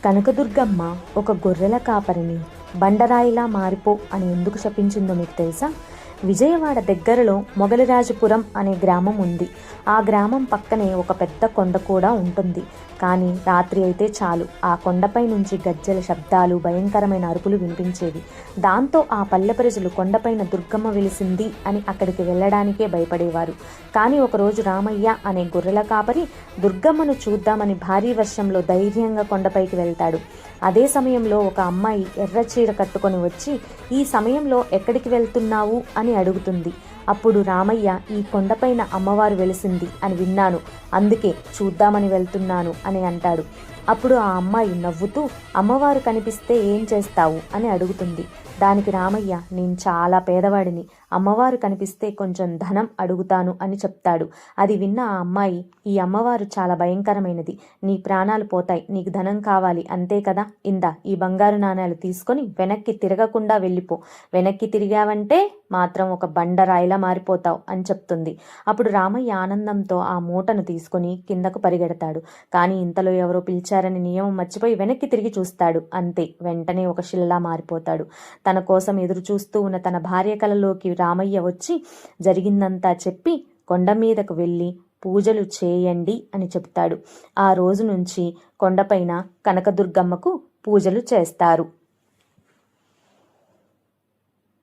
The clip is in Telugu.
కనకదుర్గమ్మ ఒక గొర్రెల కాపరిని బండరాయిలా మారిపో అని ఎందుకు శపించిందో మీకు తెలుసా? విజయవాడ దగ్గరలో మొగలిరాజపురం అనే గ్రామం ఉంది. ఆ గ్రామం పక్కనే ఒక పెద్ద కొండ కూడా ఉంటుంది. కానీ రాత్రి అయితే చాలు ఆ కొండపై నుంచి గజ్జెల శబ్దాలు, భయంకరమైన అరుపులు వినిపించేవి. దాంతో ఆ పల్లె ప్రజలు కొండపైన దుర్గమ్మ వెలిసింది అని అక్కడికి వెళ్ళడానికే భయపడేవారు. కానీ ఒకరోజు రామయ్య అనే గొర్రెల కాపరి దుర్గమ్మను చూద్దామని భారీ వర్షంలో ధైర్యంగా కొండపైకి వెళ్తాడు. అదే సమయంలో ఒక అమ్మాయి ఎర్ర చీర కట్టుకొని వచ్చి, ఈ సమయంలో ఎక్కడికి వెళ్తున్నావు అని అడుగుతుంది. అప్పుడు రామయ్య, ఈ కొండపైన అమ్మవారు వెలిసింది అని విన్నాను, అందుకే చూద్దామని వెళ్తున్నాను అని అంటాడు. అప్పుడు ఆ అమ్మాయి నవ్వుతూ, అమ్మవారు కనిపిస్తే ఏం చేస్తావు అని అడుగుతుంది. దానికి రామయ్య, నేను చాలా పేదవాడిని, అమ్మవారు కనిపిస్తే కొంచెం ధనం అడుగుతాను అని చెప్తాడు. అది విన్న ఆ అమ్మాయి, ఈ అమ్మవారు చాలా భయంకరమైనది, నీ ప్రాణాలు పోతాయి, నీకు ధనం కావాలి అంతే కదా, ఇందా ఈ బంగారు నాణేలు తీసుకొని వెనక్కి తిరగకుండా వెళ్ళిపో, వెనక్కి తిరిగావంటే మాత్రం ఒక బండరాయిలా మారిపోతావు అని చెప్తుంది. అప్పుడు రామయ్య ఆనందంతో ఆ మూటను తీసుకొని కిందకు పరిగెడతాడు. కానీ ఇంతలో ఎవరో పిలిచారని నియమం మర్చిపోయి వెనక్కి తిరిగి చూస్తాడు. అంతే, వెంటనే ఒక శిలలా మారిపోతాడు. తన కోసం ఎదురు చూస్తూ ఉన్న తన భార్య కలలోకి రామయ్య వచ్చి జరిగిందంతా చెప్పి కొండ మీదకు వెళ్ళి పూజలు చేయండి అని చెప్తాడు. ఆ రోజు నుంచి కొండపైన కనకదుర్గమ్మకు పూజలు చేస్తారు.